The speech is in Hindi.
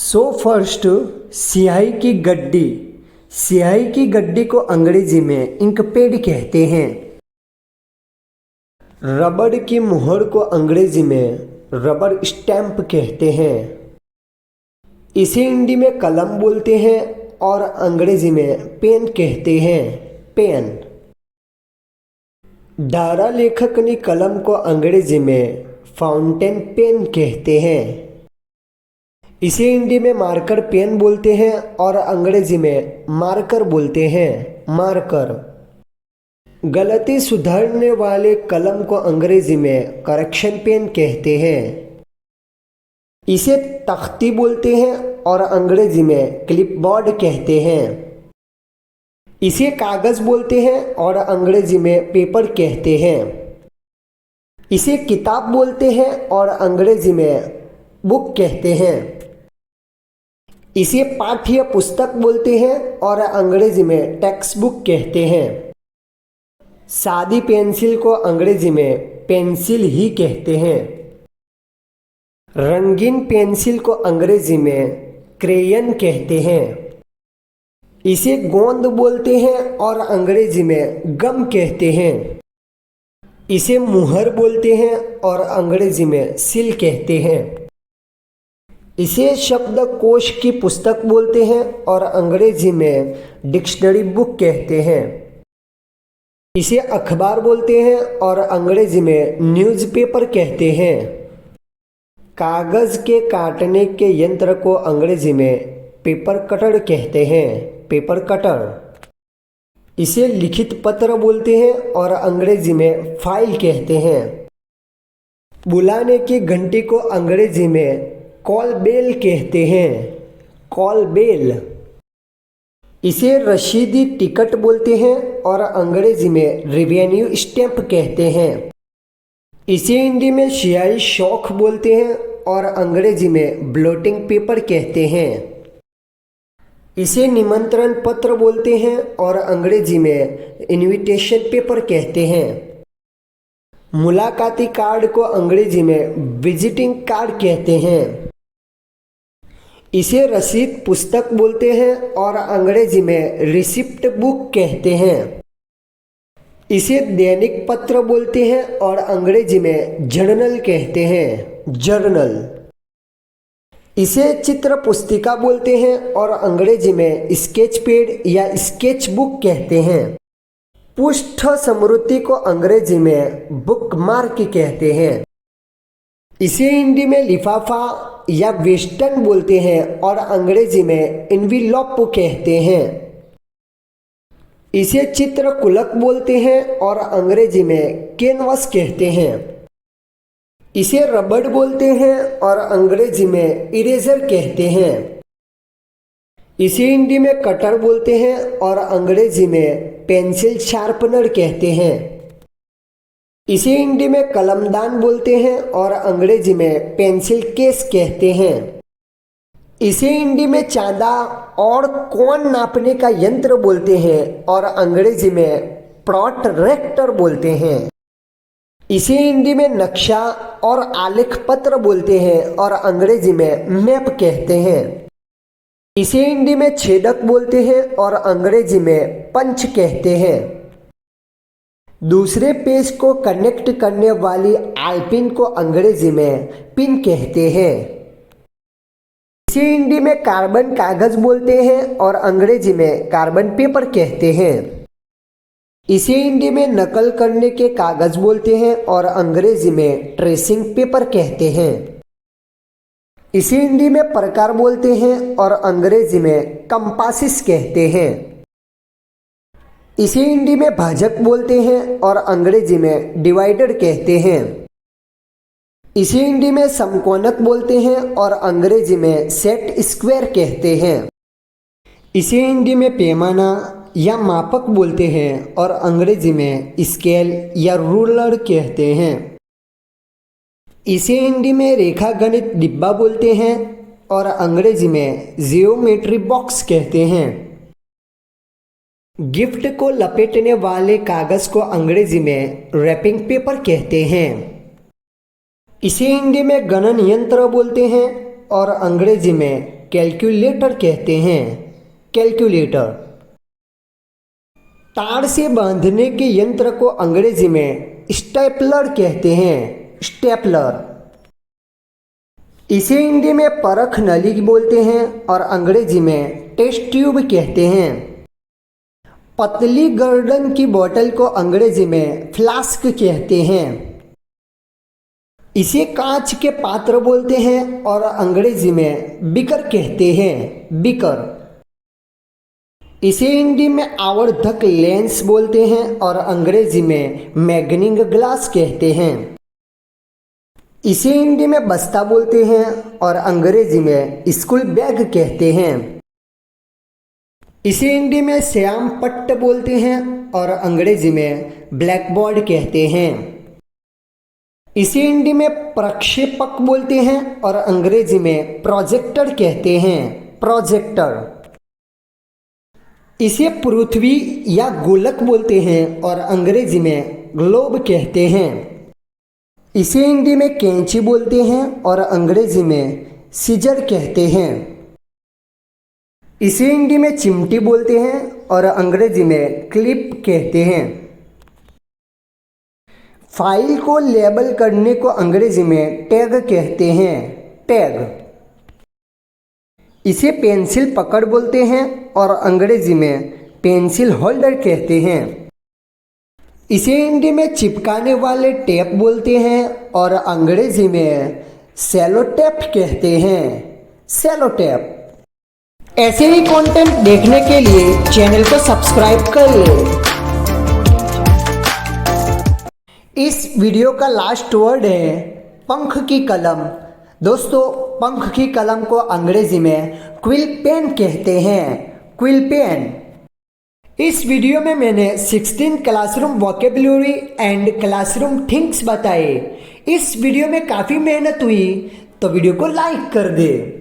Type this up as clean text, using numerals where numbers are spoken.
सो फर्स्ट स्याही की गड्डी। स्याही की गड्डी को अंग्रेजी में इंक पैड कहते हैं। रबड़ की मुहर को अंग्रेजी में रबर स्टैंप कहते हैं। इसे हिंदी में कलम बोलते हैं और अंग्रेजी में पेन कहते हैं। पेन। डारा लेखकनी कलम को अंग्रेजी में फाउंटेन पेन कहते हैं। इसे हिंदी में मार्कर पेन बोलते हैं और अंग्रेजी में मार्कर बोलते हैं। मार्कर। गलती सुधारने वाले कलम को अंग्रेजी में करेक्शन पेन कहते हैं। इसे तख्ती बोलते हैं और अंग्रेजी में क्लिपबोर्ड कहते हैं। इसे कागज बोलते हैं और अंग्रेजी में पेपर कहते हैं। इसे किताब बोलते हैं और अंग्रेजी में बुक कहते हैं। इसे पाठ्य पुस्तक बोलते हैं और अंग्रेजी में टेक्स्ट बुक कहते हैं। सादी पेंसिल को अंग्रेजी में पेंसिल ही कहते हैं। रंगीन पेंसिल को अंग्रेजी में क्रेयन कहते हैं। इसे गोंद बोलते हैं और अंग्रेजी में गम कहते हैं। इसे मुहर बोलते हैं और अंग्रेजी में सील कहते हैं। इसे शब्दकोश की पुस्तक बोलते हैं और अंग्रेजी में डिक्शनरी बुक कहते हैं। इसे अखबार बोलते हैं और अंग्रेजी में न्यूज़पेपर कहते हैं। कागज के काटने के यंत्र को अंग्रेजी में पेपर कटर कहते हैं। Paper cutter. इसे लिखित पत्र बोलते हैं और अंग्रेजी में फाइल कहते हैं। बुलाने की घंटी को अंग्रेजी में कॉल बेल कहते हैं। Call bell. इसे रसीदी टिकट बोलते हैं और अंग्रेजी में रेवेन्यू स्टैंप कहते हैं। इसे हिंदी में स्याही शौक बोलते हैं और अंग्रेजी में ब्लोटिंग पेपर कहते हैं। इसे निमंत्रण पत्र बोलते हैं और अंग्रेजी में इनविटेशन पेपर कहते हैं। मुलाकाती कार्ड को अंग्रेजी में विजिटिंग कार्ड कहते हैं। इसे रसीद पुस्तक बोलते हैं और अंग्रेजी में रिसिप्ट बुक कहते हैं। इसे दैनिक पत्र बोलते हैं और अंग्रेजी में जर्नल कहते हैं। जर्नल। इसे चित्र पुस्तिका बोलते हैं और अंग्रेजी में स्केच पैड या स्केच बुक कहते हैं। पुष्ठ स्मृति को अंग्रेजी में बुकमार्क कहते हैं। इसे हिंदी में लिफाफा या वेस्टर्न बोलते हैं और अंग्रेजी में एनवेलप कहते हैं। इसे चित्रकुलक बोलते हैं और अंग्रेजी में कैनवस कहते हैं। इसे रबड़ बोलते हैं और अंग्रेजी में इरेजर कहते हैं। इसे हिंदी में कटर बोलते हैं और अंग्रेजी में पेंसिल शार्पनर कहते हैं। इसे हिंदी में कलमदान बोलते हैं और अंग्रेजी में पेंसिल केस कहते हैं। इसे हिंदी में चांदा और कोण नापने का यंत्र बोलते हैं और अंग्रेजी में प्रोट्रैक्टर बोलते हैं। इसे हिंदी में नक्शा और आलेख पत्र बोलते हैं और अंग्रेजी में मैप कहते हैं। इसे हिंदी में छेदक बोलते हैं और अंग्रेजी में पंच कहते हैं। दूसरे पेज को कनेक्ट करने वाली आईपिन को अंग्रेजी में पिन कहते हैं। इसे हिंदी में कार्बन कागज बोलते हैं और अंग्रेजी में कार्बन पेपर कहते हैं। इसे हिंदी में नकल करने के कागज बोलते हैं और अंग्रेजी में ट्रेसिंग पेपर कहते हैं। इसे हिंदी में प्रकार बोलते हैं और अंग्रेजी में कंपासिस कहते हैं। इसे हिंदी में भाजक बोलते हैं और अंग्रेजी में डिवाइडर कहते हैं। इसे हिंदी में समकोणक बोलते हैं और अंग्रेजी में सेट स्क्वायर कहते हैं। इसे हिंदी में पैमाना या मापक बोलते हैं और अंग्रेजी में स्केल या रूलर कहते हैं। इसे हिंदी में रेखा गणित डिब्बा बोलते हैं और अंग्रेजी में जियोमेट्री बॉक्स कहते हैं। गिफ्ट को लपेटने वाले कागज को अंग्रेजी में रैपिंग पेपर कहते हैं। इसे हिंदी में गणन यंत्र बोलते हैं और अंग्रेजी में कैलकुलेटर कहते हैं, कैलकुलेटर। तार से बांधने के यंत्र को अंग्रेजी में स्टेपलर कहते हैं, स्टेपलर। इसे हिंदी में परख नली बोलते हैं और अंग्रेजी में टेस्ट ट्यूब कहते हैं। पतली गर्दन की बोतल को अंग्रेजी में फ्लास्क कहते हैं। इसे कांच के पात्र बोलते हैं और अंग्रेजी में बीकर कहते हैं, बीकर। इसे हिंदी में आवर्धक लेंस बोलते हैं और अंग्रेजी में मैग्नीफाइंग ग्लास कहते हैं। इसे हिंदी में बस्ता बोलते हैं और अंग्रेजी में स्कूल बैग कहते हैं। इसे हिंदी में श्याम पट्ट बोलते हैं और अंग्रेजी में ब्लैक बोर्ड कहते हैं। इसे हिंदी में प्रक्षेपक बोलते हैं और अंग्रेजी में प्रोजेक्टर कहते हैं, प्रोजेक्टर। इसे पृथ्वी या गोलक बोलते हैं और अंग्रेजी में ग्लोब कहते हैं। इसे हिंदी में कैंची बोलते हैं और अंग्रेजी में सीजर कहते हैं। इसे हिंदी में चिमटी बोलते हैं और अंग्रेजी में क्लिप कहते हैं। फाइल को लेबल करने को अंग्रेजी में टैग कहते हैं, टैग। इसे पेंसिल पकड़ बोलते हैं और अंग्रेजी में पेंसिल होल्डर कहते हैं। इसे हिंदी में चिपकाने वाले टेप बोलते हैं और अंग्रेजी में सेलो टेप कहते हैं, सेलो टेप। ऐसे ही कंटेंट देखने के लिए चैनल को सब्सक्राइब कर लें। इस वीडियो का लास्ट वर्ड है पंख की कलम। दोस्तों, पंख की कलम को अंग्रेजी में क्विल पेन कहते हैं, क्विल पेन। इस वीडियो में मैंने 16 classroom vocabulary and classroom things बताए। इस वीडियो में काफ़ी मेहनत हुई, तो वीडियो को लाइक कर दे।